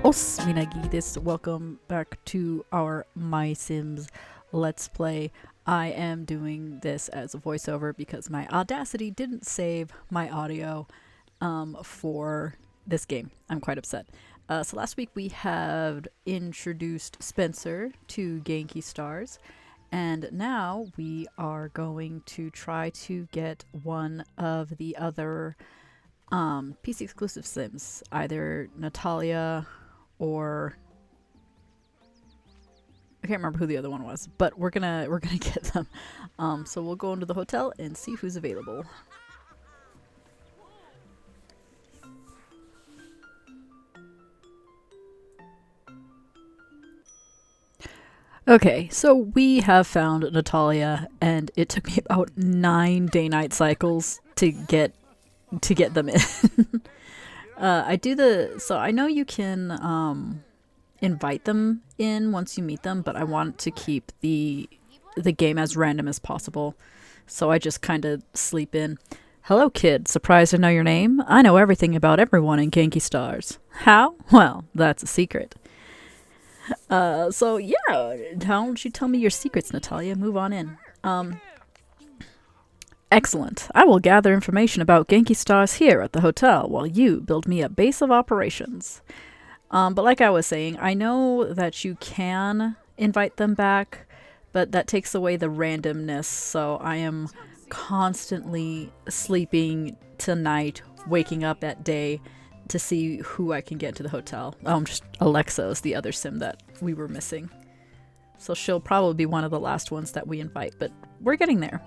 Os Minagides, welcome back to our MySims Let's Play. I am doing this as a voiceover because my Audacity didn't save my audio for this game. I'm quite upset. So last week we had introduced Spencer to Genki Stars, and now we are going to try to get one of the other PC exclusive Sims, either Natalia or I can't remember who the other one was, but we're gonna get them. So we'll go into the hotel and see who's available. Okay, so we have found Natalia, and it took me about 9 day-night cycles to get them in. So I know you can invite them in once you meet them, but I want to keep the game as random as possible. So I just kind of sleep in. Hello, kid. Surprised to know your name? I know everything about everyone in Genki Stars. How? Well, that's a secret. So yeah, how don't you tell me your secrets, Natalia? Move on in. Excellent. I will gather information about Genki Stars here at the hotel while you build me a base of operations. But like I was saying, I know that you can invite them back, but that takes away the randomness, so I am constantly sleeping tonight, waking up at day to see who I can get to the hotel. Just Alexa is the other sim that we were missing. So she'll probably be one of the last ones that we invite, but we're getting there.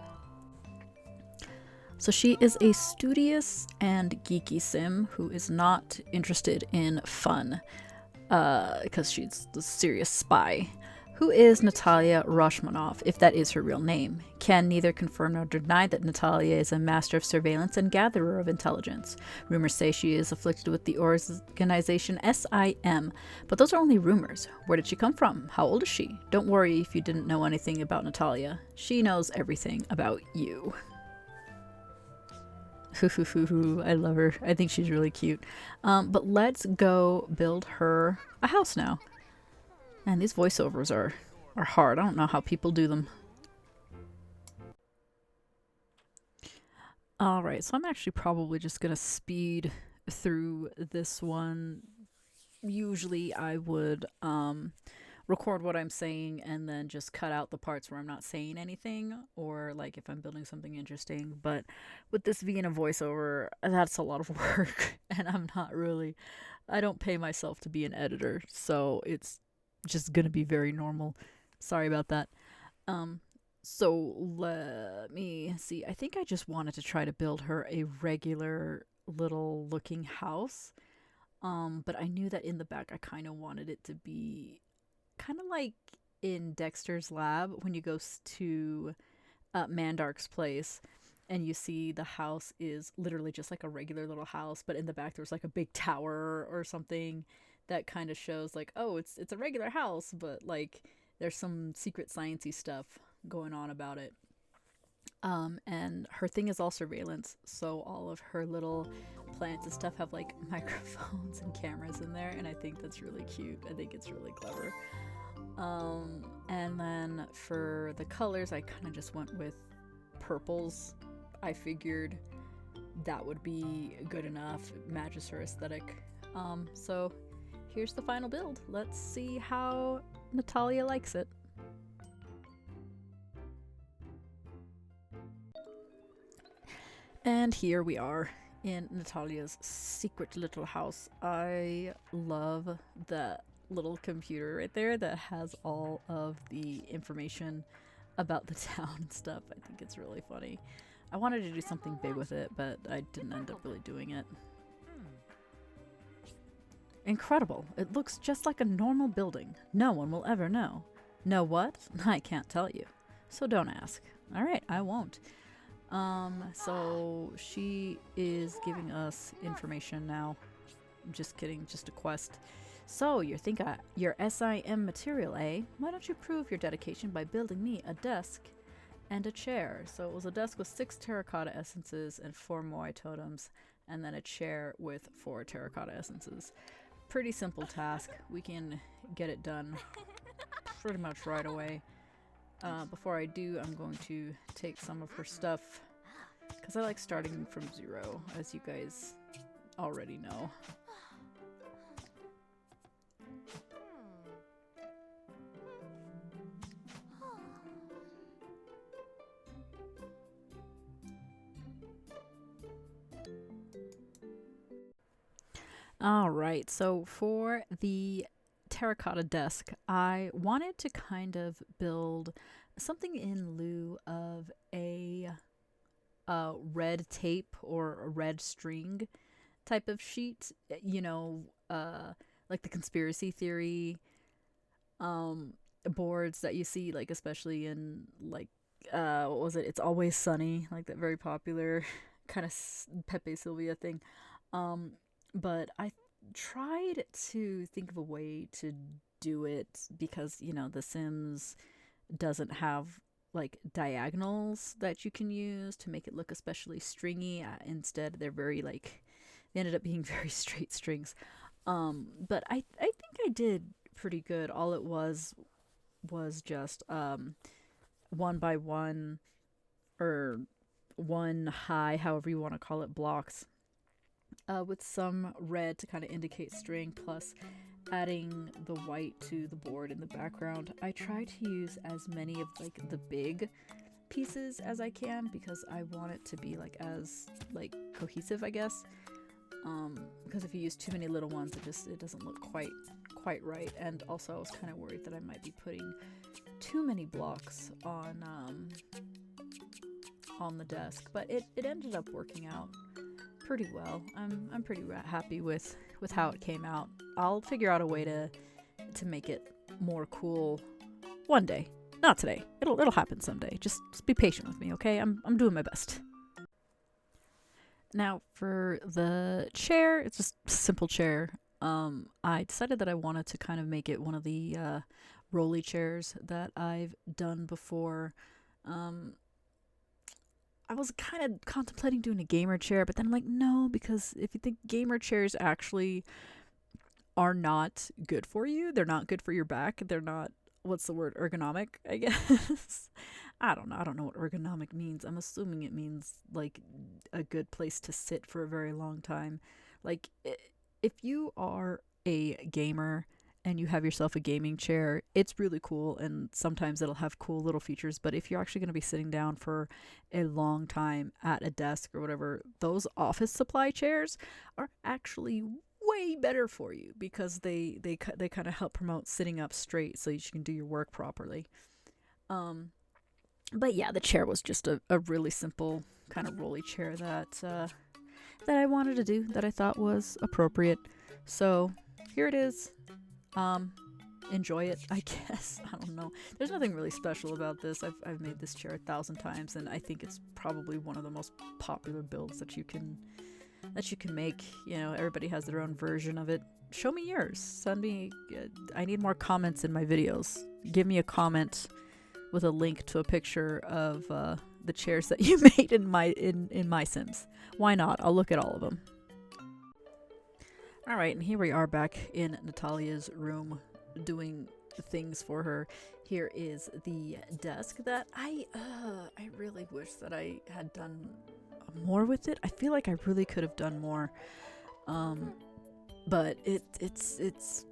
So she is a studious and geeky sim who is not interested in fun, because she's the serious spy. Who is Natalia Rashmanov, if that is her real name? Can neither confirm nor deny that Natalia is a master of surveillance and gatherer of intelligence. Rumors say she is afflicted with the organization SIM, but those are only rumors. Where did she come from? How old is she? Don't worry if you didn't know anything about Natalia. She knows everything about you. I love her. I think she's really cute. But let's go build her a house now. And these voiceovers are hard. I don't know how people do them. Alright, so I'm actually probably just gonna speed through this one. Usually I would record what I'm saying and then just cut out the parts where I'm not saying anything, or like if I'm building something interesting. But with this being a voiceover, that's a lot of work, and I don't pay myself to be an editor, so it's just gonna be very normal. Sorry about that. So let me see. I think I just wanted to try to build her a regular little looking house. But I knew that in the back I kind of wanted it to be kind of like in Dexter's lab when you go to Mandark's place and you see the house is literally just like a regular little house, but in the back there's like a big tower or something that kind of shows like, oh, it's a regular house, but like there's some secret sciencey stuff going on about it. And her thing is all surveillance, so all of her little plants and stuff have like microphones and cameras in there, and I think that's really cute. I think it's really clever. And then for the colors, I kind of just went with purples. I figured that would be good enough. It matches her aesthetic. So here's the final build. Let's see how Natalia likes it. And here we are in Natalia's secret little house. I love that little computer right there that has all of the information about the town and stuff. I think it's really funny. I wanted to do something big with it, but I didn't end up really doing it. Incredible. It looks just like a normal building. No one will ever know. Know what? I can't tell you. So don't ask. Alright, I won't. So she is giving us information now. I'm just kidding, just a quest. So you think you're SIM material, eh? Why don't you prove your dedication by building me a desk and a chair. So it was a desk with 6 terracotta essences and 4 moai totems, and then a chair with 4 terracotta essences. Pretty simple task. We can get it done pretty much right away. Before I do, I'm going to take some of her stuff, because I like starting from 0, as you guys already know. Alright, so for the terracotta desk, I wanted to kind of build something in lieu of a red tape or a red string type of sheet, you know, like the conspiracy theory boards that you see, like especially in like what was it? It's Always Sunny, like that very popular kind of Pepe Sylvia thing. But I tried to think of a way to do it because, you know, The Sims doesn't have like diagonals that you can use to make it look especially stringy. Instead, they're very like, they ended up being very straight strings. But I think I did pretty good. All it was just 1 by 1 or 1 high, however you want to call it, blocks. With some red to kind of indicate string, plus adding the white to the board in the background. I try to use as many of like the big pieces as I can because I want it to be like as like cohesive, I guess. Because if you use too many little ones, it doesn't look quite right. And also I was kind of worried that I might be putting too many blocks on the desk, but it ended up working out pretty well. I'm pretty happy with how it came out. I'll figure out a way to make it more cool one day. Not today. It'll happen someday. Just be patient with me, okay? I'm doing my best. Now for the chair, it's just a simple chair. I decided that I wanted to kind of make it one of the rolly chairs that I've done before. I was kind of contemplating doing a gamer chair, but then I'm like, no, because if you think gamer chairs actually are not good for you, they're not good for your back, they're not, what's the word, ergonomic, I guess. I don't know what ergonomic means. I'm assuming it means like a good place to sit for a very long time. Like if you are a gamer and you have yourself a gaming chair, it's really cool, and sometimes it'll have cool little features, but if you're actually going to be sitting down for a long time at a desk or whatever, those office supply chairs are actually way better for you because they kind of help promote sitting up straight so you can do your work properly. But yeah, the chair was just a really simple kind of rolly chair that I wanted to do, that I thought was appropriate. So here it is. Enjoy it, I guess. I don't know. There's nothing really special about this. I've made this chair 1,000 times, and I think it's probably one of the most popular builds that you can make. You know, everybody has their own version of it. Show me yours. Send me. I need more comments in my videos. Give me a comment with a link to a picture of the chairs that you made in MySims. Why not? I'll look at all of them. Alright, and here we are back in Natalia's room doing things for her. Here is the desk that I really wish that I had done more with it. I feel like I really could have done more. But it's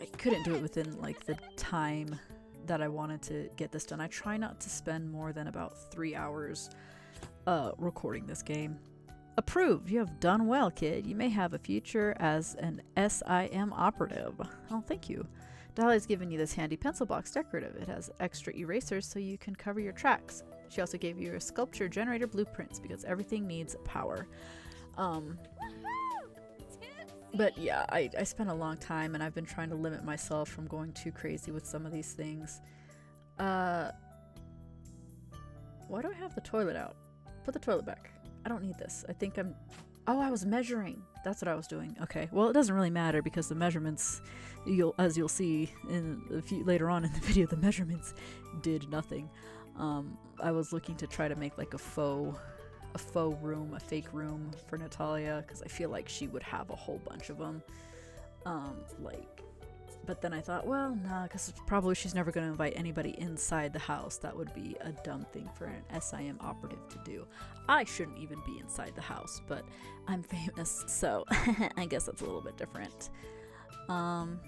I couldn't do it within like the time that I wanted to get this done. I try not to spend more than about 3 hours recording this game. Approved. You have done well, kid. You may have a future as an SIM operative. Oh, thank you. Dahlia's given you this handy pencil box decorative. It has extra erasers so you can cover your tracks. She also gave you a sculpture generator blueprints because everything needs power. But yeah, I spent a long time, and I've been trying to limit myself from going too crazy with some of these things. Why do I have the toilet out? Put the toilet back. I don't need this. I think oh, I was measuring. That's what I was doing. Okay. Well, it doesn't really matter because the measurements, as you'll see in later on in the video, the measurements did nothing. I was looking to try to make like a faux room, a fake room for Natalia, because I feel like she would have a whole bunch of them. Like, but then I thought, well, nah, because probably she's never going to invite anybody inside the house. That would be a dumb thing for an SIM operative to do. I shouldn't even be inside the house, but I'm famous, so I guess that's a little bit different. And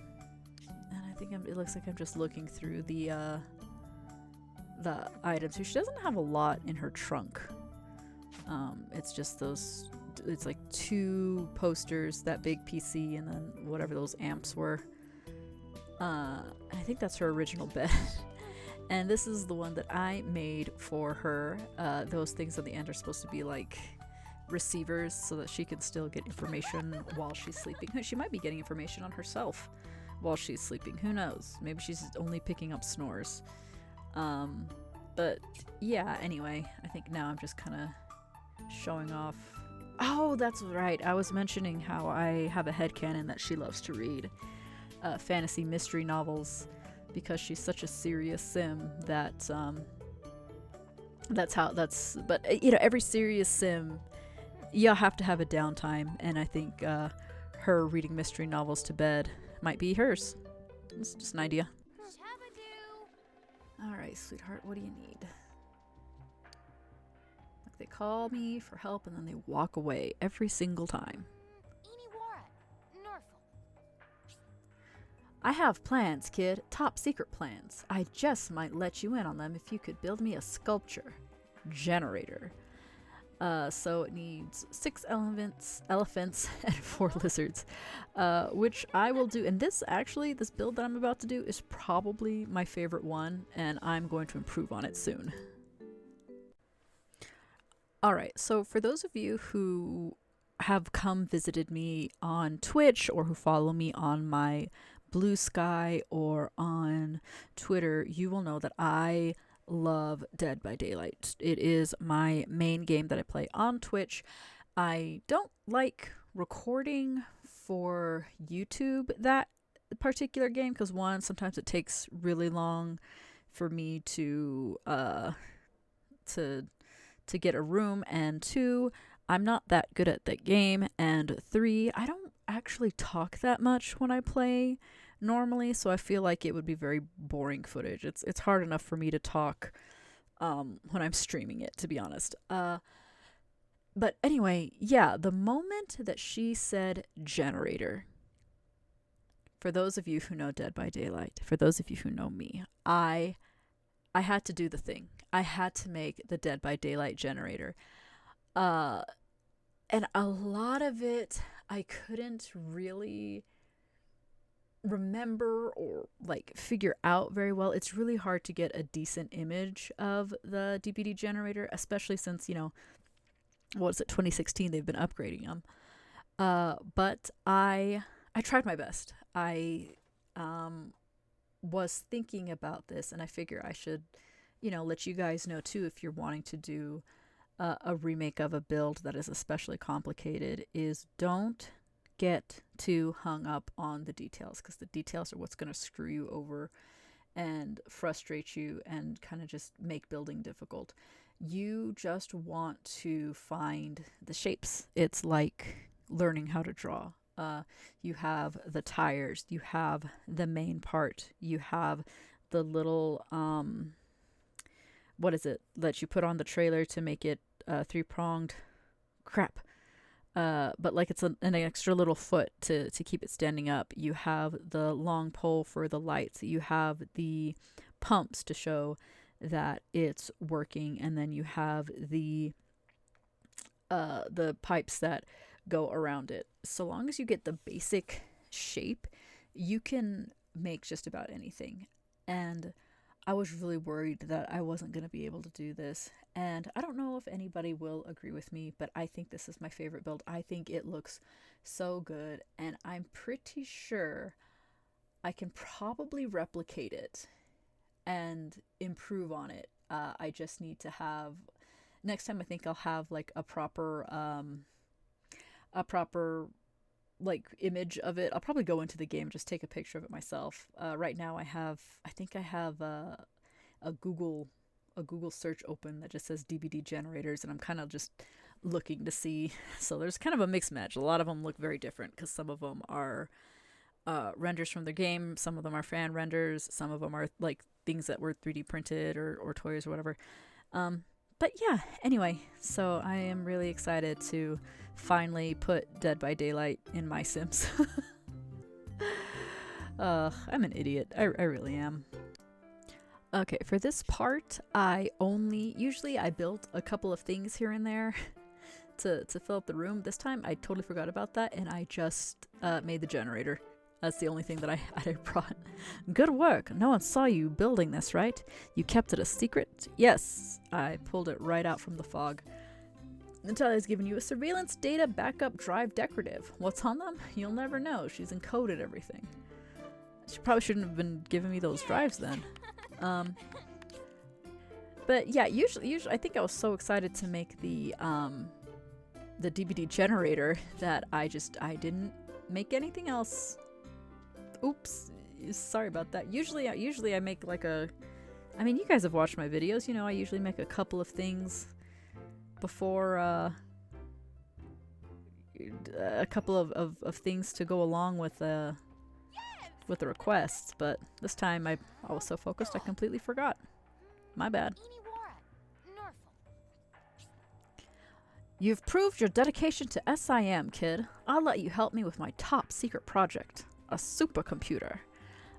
I think it looks like I'm just looking through the items here. She doesn't have a lot in her trunk. It's just those, it's like 2 posters, that big PC, and then whatever those amps were. I think that's her original bed. And this is the one that I made for her. Those things at the end are supposed to be like receivers so that she can still get information while she's sleeping. She might be getting information on herself while she's sleeping. Who knows? Maybe she's only picking up snores. But yeah, anyway, I think now I'm just kind of showing off. Oh, that's right. I was mentioning how I have a headcanon that she loves to read fantasy mystery novels because she's such a serious sim that but you know, every serious sim, you'll have to have a downtime, and I think her reading mystery novels to bed might be hers. It's just an idea. Alright, sweetheart, what do you need? Like, they call me for help and then they walk away every single time. I have plans, kid. Top secret plans. I just might let you in on them if you could build me a sculpture generator. So it needs 6 elephants and 4 lizards, which I will do. And this build that I'm about to do is probably my favorite one, and I'm going to improve on it soon. Alright, so for those of you who have visited me on Twitch or who follow me on my Blue Sky or on Twitter, you will know that I love Dead by Daylight. It is my main game that I play on Twitch. I don't like recording for YouTube that particular game because, one, sometimes it takes really long for me to get a room, and 2, I'm not that good at that game, and 3, I don't actually talk that much when I play normally, so I feel like it would be very boring footage. It's hard enough for me to talk when I'm streaming it, to be honest. But anyway, yeah, the moment that she said generator, for those of you who know Dead by Daylight, for those of you who know me, I had to do the thing. I had to make the Dead by Daylight generator. And a lot of it I couldn't really remember or like figure out very well. It's really hard to get a decent image of the DBD generator, especially since, you know, what is it, 2016, they've been upgrading them. But I tried my best. I was thinking about this, and I figure I should, you know, let you guys know too, if you're wanting to do a remake of a build that is especially complicated, is don't get too hung up on the details, because the details are what's going to screw you over and frustrate you and kind of just make building difficult. You just want to find the shapes. It's like learning how to draw. You have the tires, you have the main part, you have the little what is it that you put on the trailer to make it 3-pronged crap, but like it's an extra little foot to keep it standing up. You have the long pole for the lights, you have the pumps to show that it's working, and then you have the pipes that go around it. So long as you get the basic shape, you can make just about anything. And I was really worried that I wasn't going to be able to do this, and I don't know if anybody will agree with me, but I think this is my favorite build. I think it looks so good, and I'm pretty sure I can probably replicate it and improve on it. I just need to have, next time I think I'll have like a proper like image of it. I'll probably go into the game and just take a picture of it myself. Right now I think I have a Google a Google search open that just says DVD generators, and I'm kind of just looking to see. So there's kind of a mixed match. A lot of them look very different because some of them are renders from the game, some of them are fan renders, some of them are like things that were 3D printed or toys or whatever. But yeah, anyway, so I am really excited to finally put Dead by Daylight in MySims. I'm an idiot. I really am. Okay, for this part, usually I built a couple of things here and there to fill up the room. This time, I totally forgot about that, and I just made the generator. That's the only thing that I brought. Good work! No one saw you building this, right? You kept it a secret? Yes, I pulled it right out from the fog. Natalia's given you a surveillance data backup drive decorative. What's on them? You'll never know. She's encoded everything. She probably shouldn't have been giving me those drives then. But yeah, usually I think I was so excited to make the DVD generator that I didn't make anything else. Oops, sorry about that. Usually I make like I mean, you guys have watched my videos, you know, I usually make a couple of things before a couple of things to go along with the requests, but this time I was so focused I completely forgot. My bad. You've proved your dedication to SIM, kid. I'll let you help me with my top secret project, a supercomputer.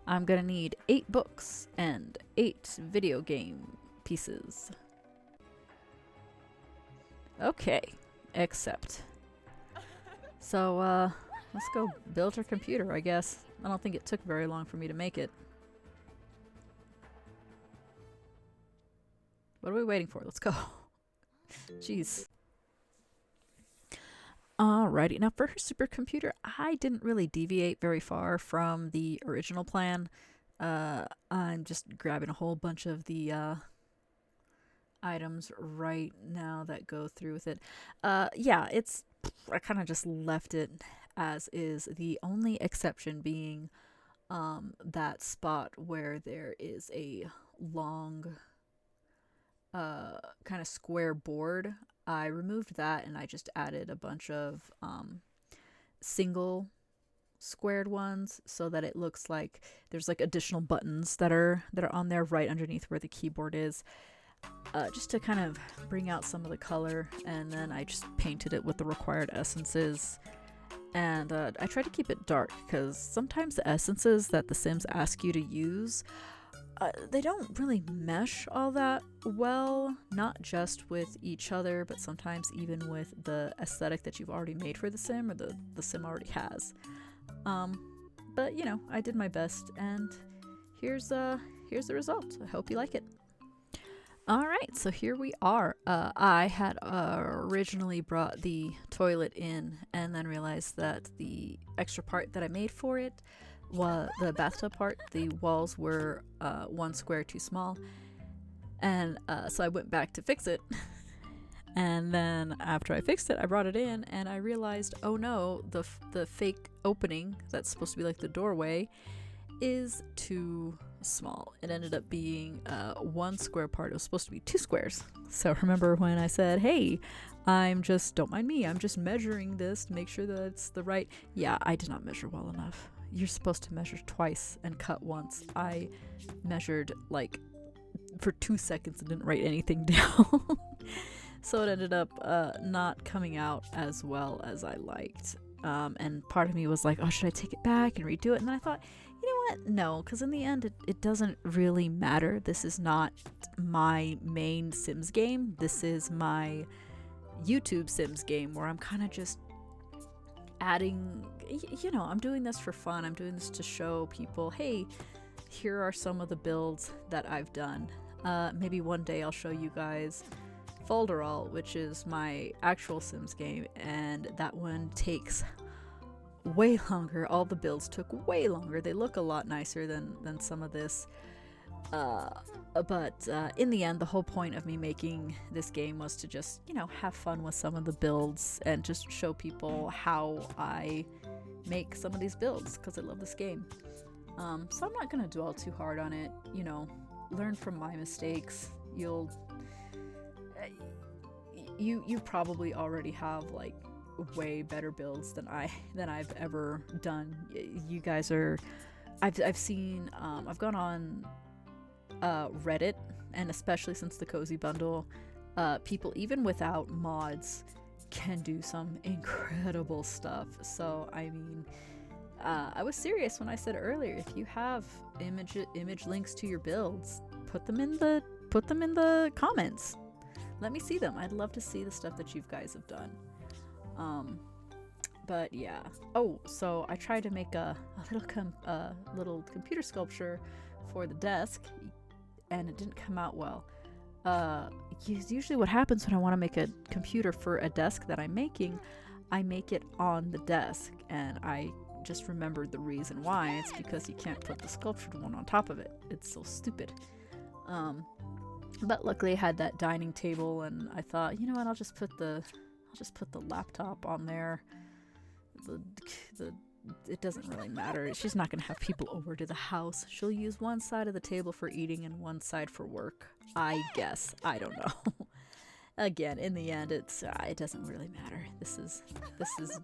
I'm gonna need 8 books and 8 video game pieces. Okay, accept. So, let's go build her computer, I guess. I don't think it took very long for me to make it. What are we waiting for? Let's go. Jeez. Alrighty, now for her supercomputer, I didn't really deviate very far from the original plan. I'm just grabbing a whole bunch of the items right now that go through with it. Yeah, I kind of just left it as is, the only exception being that spot where there is a long kind of square board. I removed that and I just added a bunch of single squared ones so that it looks like there's like additional buttons that are on there right underneath where the keyboard is, just to kind of bring out some of the color. And then I just painted it with the required essences. And I try to keep it dark because sometimes the essences that The Sims ask you to use, they don't really mesh all that well, not just with each other, but sometimes even with the aesthetic that you've already made for the Sim or the Sim already has. But you know, I did my best, and here's the result. I hope you like it. Alright, so here we are. I had originally brought the toilet in and then realized that the extra part that I made for it was the bathtub part. The walls were 1 square too small, and so I went back to fix it. And then after I fixed it, I brought it in and I realized, oh no, the fake opening that's supposed to be like the doorway is too small. It ended up being 1 square part. It was supposed to be 2 squares. So remember when I said, hey, don't mind me, I'm just measuring this to make sure that it's the right. Yeah, I did not measure well enough. You're supposed to measure twice and cut once. I measured like for 2 seconds and didn't write anything down. So it ended up not coming out as well as I liked. And part of me was like, oh, should I take it back and redo it? And then I thought, you know what? No, because in the end, it doesn't really matter. This is not my main Sims game. This is my YouTube Sims game where I'm kind of just adding, you know, I'm doing this for fun. I'm doing this to show people, hey, here are some of the builds that I've done. Maybe one day I'll show you guys Folderall, which is my actual Sims game, and that one takes way longer. All the builds took way longer. They look a lot nicer than some of this. But in the end, the whole point of me making this game was to just, you know, have fun with some of the builds and just show people how I make some of these builds, because I love this game. So I'm not going to dwell too hard on it, you know, learn from my mistakes. you'll you probably already have like way better builds than I've ever done. You guys are I've seen I've gone on Reddit, and especially since the Cozy Bundle, people even without mods can do some incredible stuff. So I mean, I was serious when I said earlier, if you have image links to your builds, put them in the comments. Let me see them. I'd love to see the stuff that you guys have done. But yeah. Oh, so I tried to make a little computer sculpture for the desk, and it didn't come out well. Usually what happens when I want to make a computer for a desk that I'm making, I make it on the desk, and I just remembered the reason why. It's because you can't put the sculptured one on top of it. It's so stupid. But luckily I had that dining table, and I thought, you know what, I'll just put the laptop on there. It doesn't really matter. She's not gonna have people over to the house. She'll use one side of the table for eating and one side for work, I guess. I don't know. Again, in the end, it doesn't really matter. This is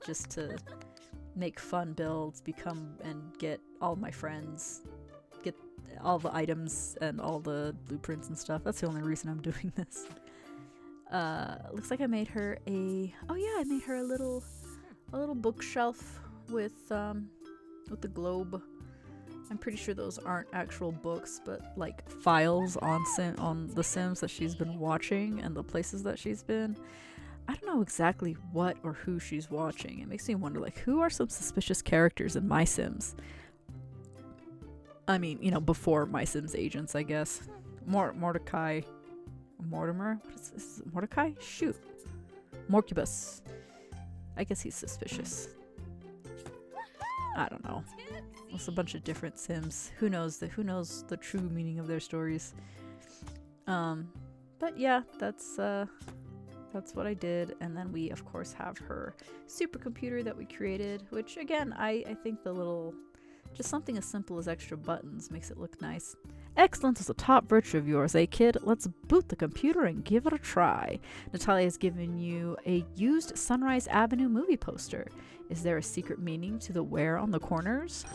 just to make fun builds, and get all my friends, get all the items and all the blueprints and stuff. That's the only reason I'm doing this. Looks like I made her a little bookshelf with the globe. I'm pretty sure those aren't actual books, but like files on the Sims that she's been watching and the places that she's been. I don't know exactly what or who she's watching. It makes me wonder, like, who are some suspicious characters in MySims? I mean, before MySims agents, I guess. Mortimer? What is this? Mordecai? Shoot. Morcubus. I guess he's suspicious. I don't know. It's a bunch of different Sims. Who knows the true meaning of their stories? But yeah, that's what I did. And then we of course have her supercomputer that we created, which again, I think just something as simple as extra buttons makes it look nice. Excellence is a top virtue of yours, eh, kid? Let's boot the computer and give it a try. Natalia has given you a used Sunrise Avenue movie poster. Is there a secret meaning to the wear on the corners?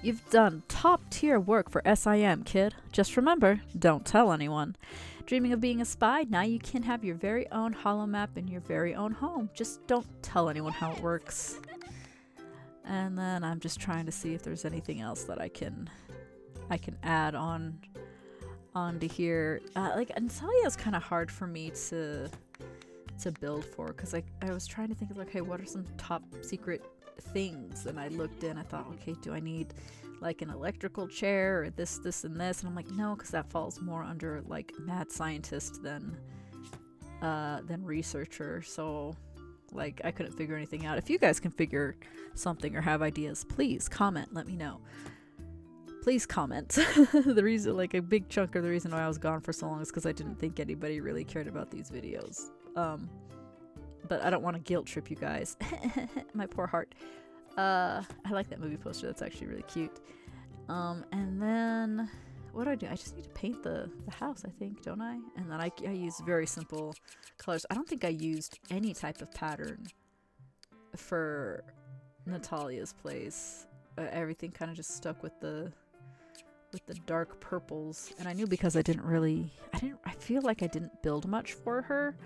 You've done top-tier work for SIM, kid. Just remember, don't tell anyone. Dreaming of being a spy? Now you can have your very own holomap in your very own home. Just don't tell anyone how it works. And then I'm just trying to see if there's anything else that I can add onto here. Natalia is kind of hard for me to build for, because I was trying to think of, like, hey, what are some top secret things? And I looked in, I thought, okay, do I need like an electrical chair or this and this? And I'm like, no, because that falls more under like mad scientist than researcher. So like I couldn't figure anything out. If you guys can figure something or have ideas, please comment, let me know. Please comment. The reason, like a big chunk of the reason why I was gone for so long is because I didn't think anybody really cared about these videos. But I don't want to guilt trip you guys. My poor heart. I like that movie poster. That's actually really cute. And then what do? I just need to paint the house, I think, don't I? And then I use very simple colors. I don't think I used any type of pattern for Natalia's place. Everything kind of just stuck with the dark purples, and I knew because I feel like I didn't build much for her.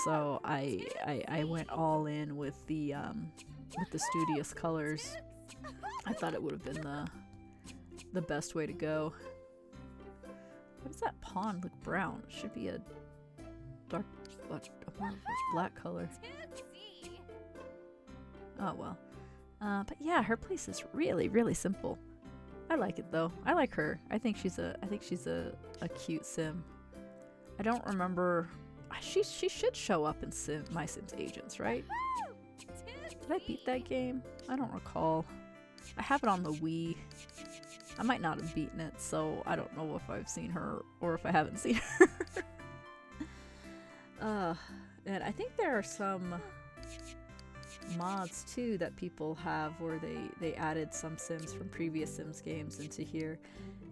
So I went all in with the studious colors. I thought it would have been the best way to go. What does that pond look brown? It should be a dark, black color. Oh well. But yeah, her place is really, really simple. I like it though. I like her. I think she's a cute sim. I don't remember. She should show up in MySims Agents, right? Did I beat that game? I don't recall. I have it on the Wii. I might not have beaten it, so I don't know if I've seen her or if I haven't seen her. And I think there are some mods too that people have where they added some Sims from previous Sims games into here.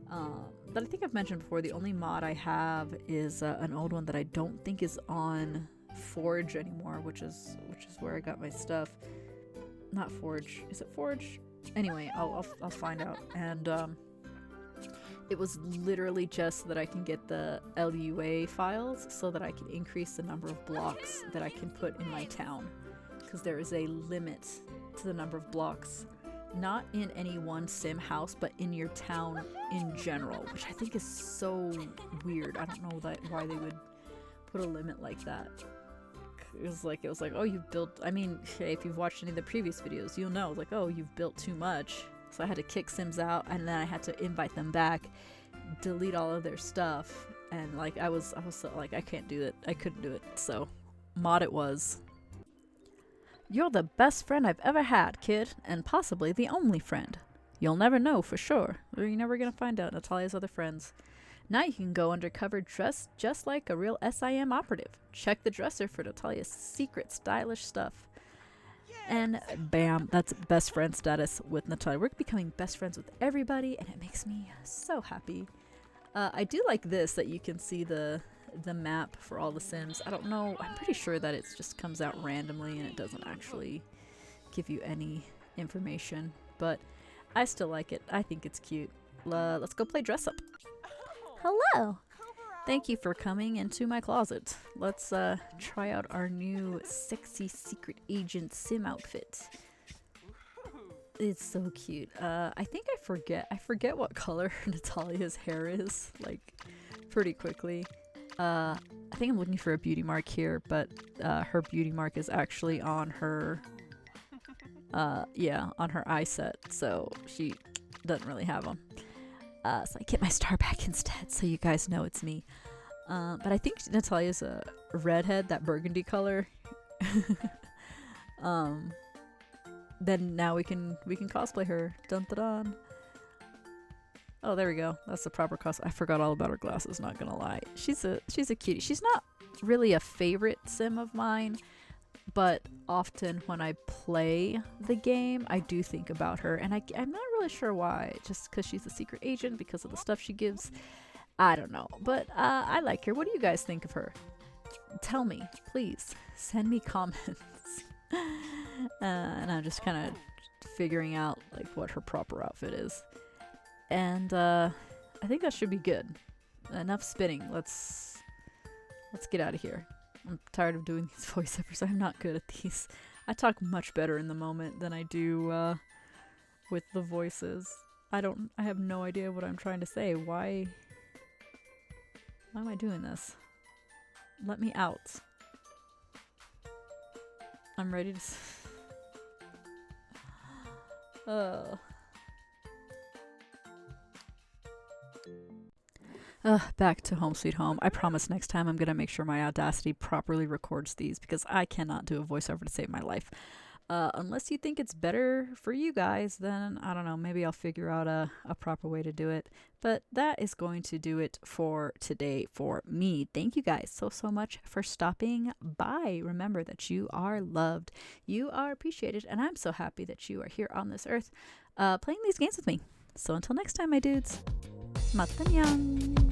But I think I've mentioned before, the only mod I have is an old one that I don't think is on Forge anymore, which is where I got my stuff. Not Forge. Is it Forge? Anyway, I'll find out. And it was literally just so that I can get the LUA files so that I can increase the number of blocks that I can put in my town. Because there is a limit to the number of blocks. Not in any one sim house, but in your town in general, which I think is so weird. I don't know why they would put a limit like that. It was like, oh, you've built, I mean, if you've watched any of the previous videos, you'll know, like, oh, you've built too much. So I had to kick sims out, and then I had to invite them back, delete all of their stuff, and like, I was so, like, I can't do it. I couldn't do it, so mod it was. You're the best friend I've ever had, kid, and possibly the only friend. You'll never know for sure, or you're never gonna find out Natalia's other friends. Now you can go undercover dressed just like a real SIM operative. Check the dresser for Natalia's secret stylish stuff. And bam, that's best friend status with Natalia. We're becoming best friends with everybody, and it makes me so happy. I do like this, that you can see the map for all the sims. I don't know, I'm pretty sure that it just comes out randomly and it doesn't actually give you any information, but I still like it. I think it's cute. Let's go play dress up. Hello! Thank you for coming into my closet. Let's try out our new sexy secret agent sim outfit. It's so cute. I think I forget what color Natalia's hair is, like, pretty quickly. I think I'm looking for a beauty mark here, but her beauty mark is actually on her on her eye set, so she doesn't really have them. So I get my star back instead, so you guys know it's me. But I think Natalia's a redhead, that burgundy color. Then now we can cosplay her. Dun dun dun. Oh, there we go. That's the proper costume. I forgot all about her glasses, not gonna lie. She's a cutie. She's not really a favorite sim of mine, but often when I play the game, I do think about her, and I'm not really sure why. Just because she's a secret agent, because of the stuff she gives. I don't know, but I like her. What do you guys think of her? Tell me, please. Send me comments. And I'm just kind of figuring out like what her proper outfit is. And I think that should be good. Enough spinning. Let's get out of here. I'm tired of doing these voiceovers. I'm not good at these. I talk much better in the moment than I do with the voices. I have no idea what I'm trying to say. Why am I doing this? Let me out. I'm ready to back to Home Sweet Home. I promise next time I'm gonna make sure my Audacity properly records these, because I cannot do a voiceover to save my life. Unless you think it's better for you guys, then I don't know, maybe I'll figure out a proper way to do it. But that is going to do it for today for me. Thank you guys so much for stopping by. Remember that you are loved, you are appreciated, and I'm so happy that you are here on this earth playing these games with me. So until next time, my dudes, matanyang!